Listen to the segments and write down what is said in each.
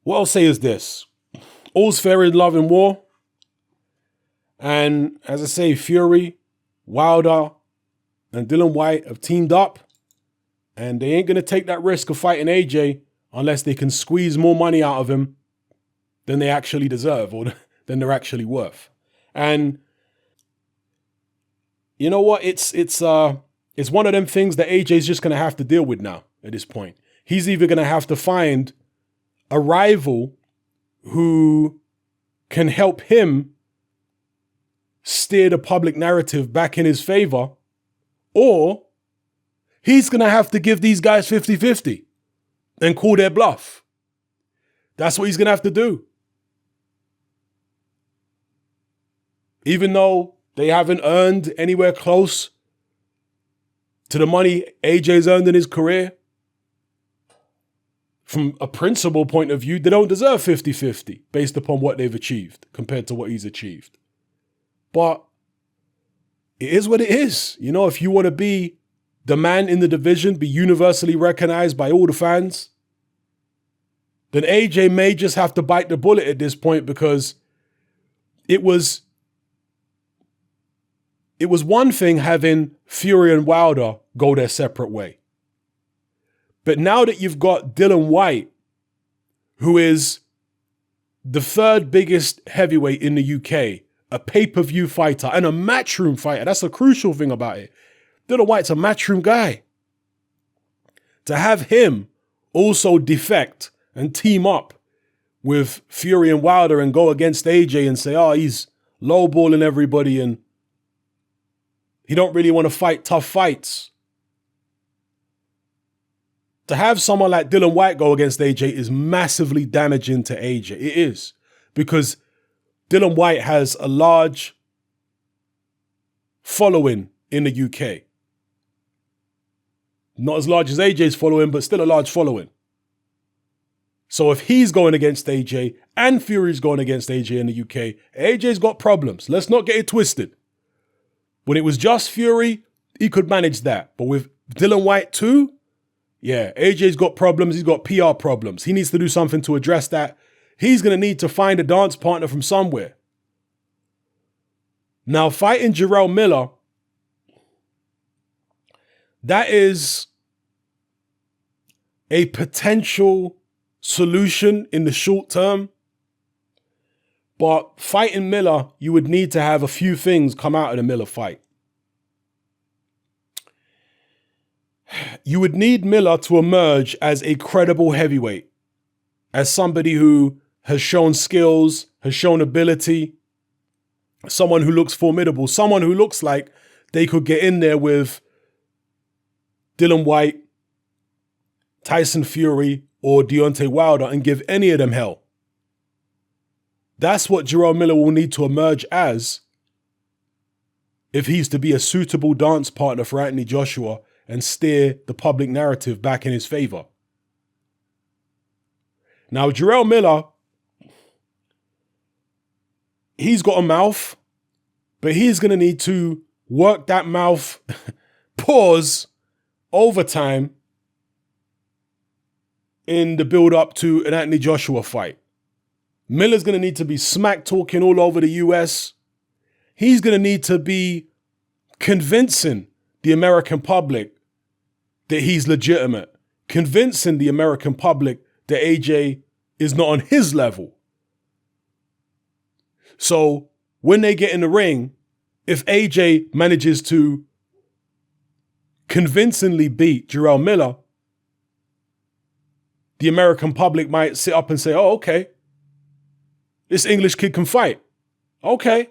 What I'll say is this. All's fair in love and war. And as I say, Fury, Wilder, and Dillian White have teamed up. And they ain't going to take that risk of fighting AJ unless they can squeeze more money out of him than they actually deserve or than they're actually worth. And you know what? It's one of them things that AJ's just going to have to deal with now at this point. He's either going to have to find a rival who can help him steer the public narrative back in his favor, or he's going to have to give these guys 50-50 and call their bluff. That's what he's going to have to do. Even though they haven't earned anywhere close to the money AJ's earned in his career, from a principle point of view, they don't deserve 50-50 based upon what they've achieved compared to what he's achieved. But it is what it is. You know, if you want to be the man in the division, be universally recognized by all the fans, then AJ may just have to bite the bullet at this point, because it was one thing having Fury and Wilder go their separate way. But now that you've got Dillian White, who is the third biggest heavyweight in the UK, a pay-per-view fighter and a matchroom fighter, that's a crucial thing about it. Dillian White's a matchroom guy. To have him also defect and team up with Fury and Wilder and go against AJ and say, oh, he's lowballing everybody and he don't really want to fight tough fights. To have someone like Dillian White go against AJ is massively damaging to AJ. It is. Because Dillian White has a large following in the UK. Not as large as AJ's following, but still a large following. So if he's going against AJ and Fury's going against AJ in the UK, AJ's got problems. Let's not get it twisted. When it was just Fury, he could manage that. But with Dillian White too, yeah, AJ's got problems. He's got PR problems. He needs to do something to address that. He's going to need to find a dance partner from somewhere. Now, fighting Jerrell Miller, that is a potential solution in the short term. But fighting Miller, you would need to have a few things come out of the Miller fight. You would need Miller to emerge as a credible heavyweight, as somebody who has shown skills, has shown ability, someone who looks formidable, someone who looks like they could get in there with Dillian White, Tyson Fury, or Deontay Wilder and give any of them hell. That's what Jerrell Miller will need to emerge as if he's to be a suitable dance partner for Anthony Joshua and steer the public narrative back in his favor. Now, Jerrell Miller, he's got a mouth, but he's going to need to work that mouth, pause, overtime in the build-up to an Anthony Joshua fight. Miller's going to need to be smack talking all over the US. He's going to need to be convincing the American public that he's legitimate, convincing the American public that AJ is not on his level. So when they get in the ring, if AJ manages to convincingly beat Jerrell Miller, the American public might sit up and say, oh, okay, this English kid can fight. Okay.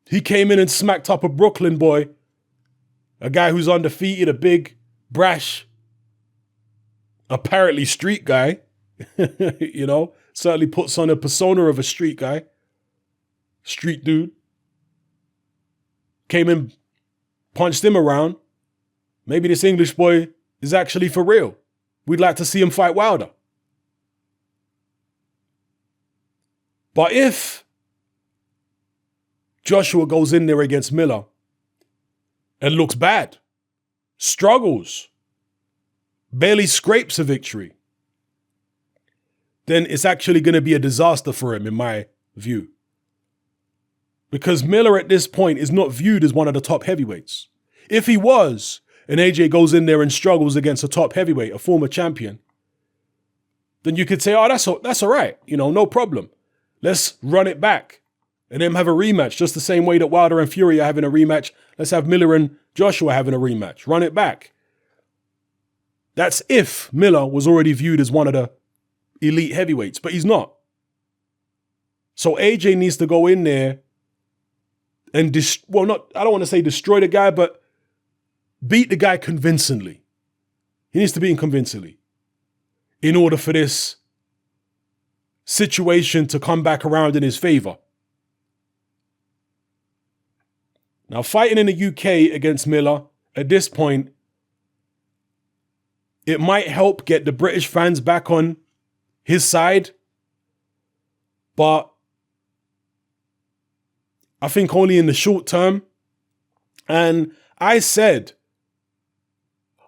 He came in and smacked up a Brooklyn boy, a guy who's undefeated, a big, brash, apparently street guy, you know, certainly puts on a persona of a street guy, street dude. Came in, punched him around. Maybe this English boy is actually for real. We'd like to see him fight Wilder. But if Joshua goes in there against Miller and looks bad, struggles, barely scrapes a victory, then it's actually going to be a disaster for him, in my view. Because Miller at this point is not viewed as one of the top heavyweights. If he was, and AJ goes in there and struggles against a top heavyweight, a former champion, then you could say, oh, that's all right. No problem. Let's run it back and then have a rematch, just the same way that Wilder and Fury are having a rematch. Let's have Miller and Joshua having a rematch. Run it back. That's if Miller was already viewed as one of the elite heavyweights, but he's not. So AJ needs to go in there and I don't want to say destroy the guy, but beat the guy convincingly. He needs to beat him convincingly in order for this situation to come back around in his favor. Now, fighting in the UK against Miller, at this point, it might help get the British fans back on his side, but I think only in the short term. And I said,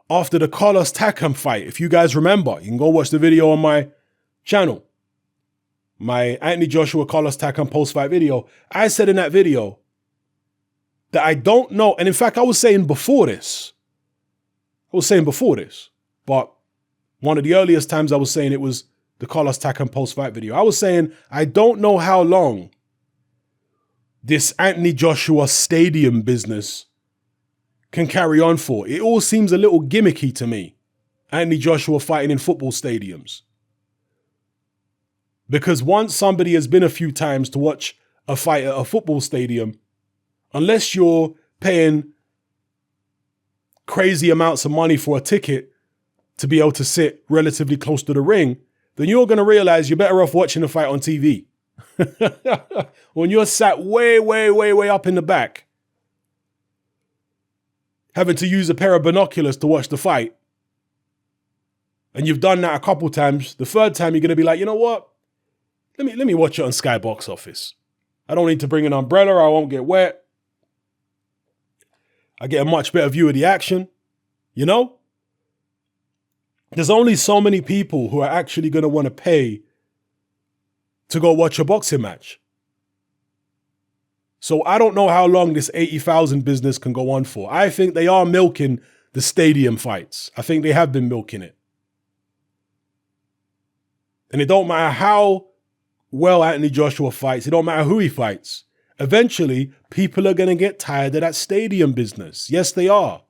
after the Carlos Takam fight, if you guys remember, you can go watch the video on my channel, my Anthony Joshua Carlos Takam post-fight video. I said in that video that I don't know, and in fact, I was saying before this, but one of the earliest times I was saying it was the Carlos Takam post-fight video. I was saying, I don't know how long this Anthony Joshua stadium business can carry on for. It all seems a little gimmicky to me, Anthony Joshua fighting in football stadiums. Because once somebody has been a few times to watch a fight at a football stadium, unless you're paying crazy amounts of money for a ticket to be able to sit relatively close to the ring, then you're going to realize you're better off watching the fight on TV. When you're sat way, way, way, way up in the back, having to use a pair of binoculars to watch the fight, and you've done that a couple times, the third time you're going to be like, you know what? Let me watch it on Sky Box Office. I don't need to bring an umbrella. I won't get wet. I get a much better view of the action. There's only so many people who are actually going to want to pay to go watch a boxing match. So I don't know how long this 80,000 business can go on for. I think they are milking the stadium fights. I think they have been milking it. And it don't matter how well Anthony Joshua fights. It don't matter who he fights. Eventually, people are going to get tired of that stadium business. Yes, they are.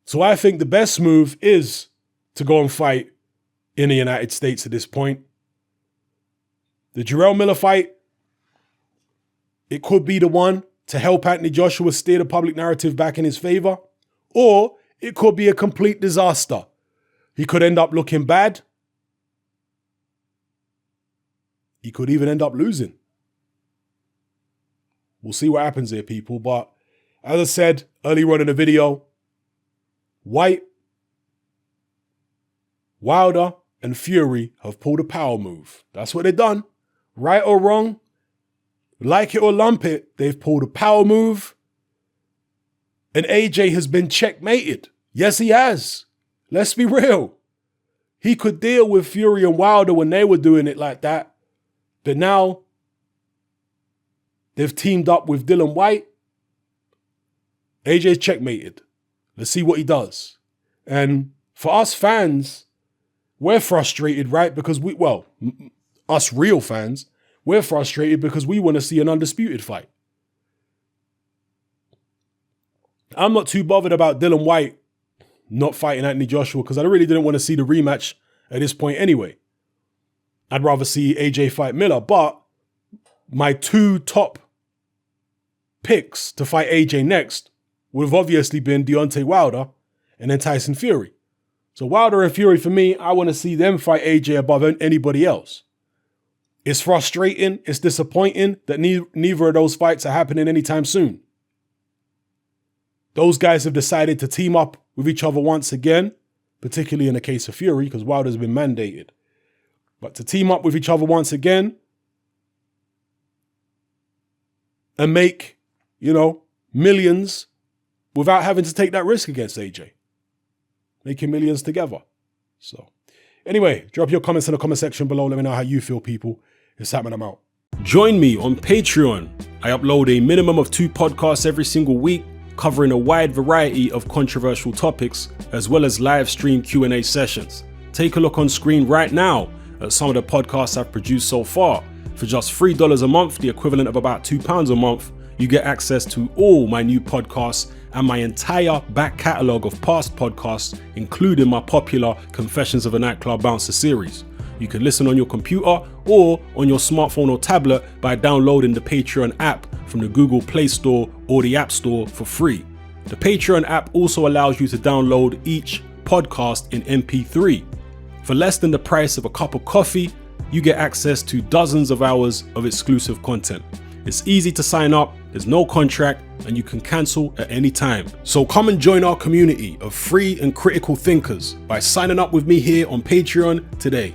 So I think the best move is to go and fight in the United States at this point. The Jerrell Miller fight, it could be the one to help Anthony Joshua steer the public narrative back in his favor, or it could be a complete disaster. He could end up looking bad. He could even end up losing. We'll see what happens here, people. But as I said earlier on in the video, White, Wilder, and Fury have pulled a power move. That's what they've done. Right or wrong, like it or lump it, they've pulled a power move. And AJ has been checkmated. Yes, he has. Let's be real. He could deal with Fury and Wilder when they were doing it like that. But now they've teamed up with Dillian White. AJ's checkmated. Let's see what he does. And for us fans, we're frustrated, right? Because us real fans, we're frustrated because we want to see an undisputed fight. I'm not too bothered about Dillian White not fighting Anthony Joshua because I really didn't want to see the rematch at this point anyway. I'd rather see AJ fight Miller, but my two top picks to fight AJ next would have obviously been Deontay Wilder and then Tyson Fury. So Wilder and Fury, for me, I want to see them fight AJ above anybody else. It's frustrating, it's disappointing that neither of those fights are happening anytime soon. Those guys have decided to team up with each other once again, particularly in the case of Fury, because Wilder's been mandated. But to team up with each other once again and make, millions without having to take that risk against AJ. Making millions together. So Anyway, drop your comments in the comment section below. Let me know how you feel, people. It's happening, I'm out. Join me on Patreon. I upload a minimum of 2 podcasts every single week, covering a wide variety of controversial topics, as well as live stream Q&A sessions. Take a look on screen right now at some of the podcasts I've produced so far. For just $3 a month, the equivalent of about £2 a month, you get access to all my new podcasts and my entire back catalogue of past podcasts, including my popular Confessions of a Nightclub Bouncer series. You can listen on your computer or on your smartphone or tablet by downloading the Patreon app from the Google Play Store or the App Store for free. The Patreon app also allows you to download each podcast in MP3. For less than the price of a cup of coffee, you get access to dozens of hours of exclusive content. It's easy to sign up, there's no contract, and you can cancel at any time. So come and join our community of free and critical thinkers by signing up with me here on Patreon today.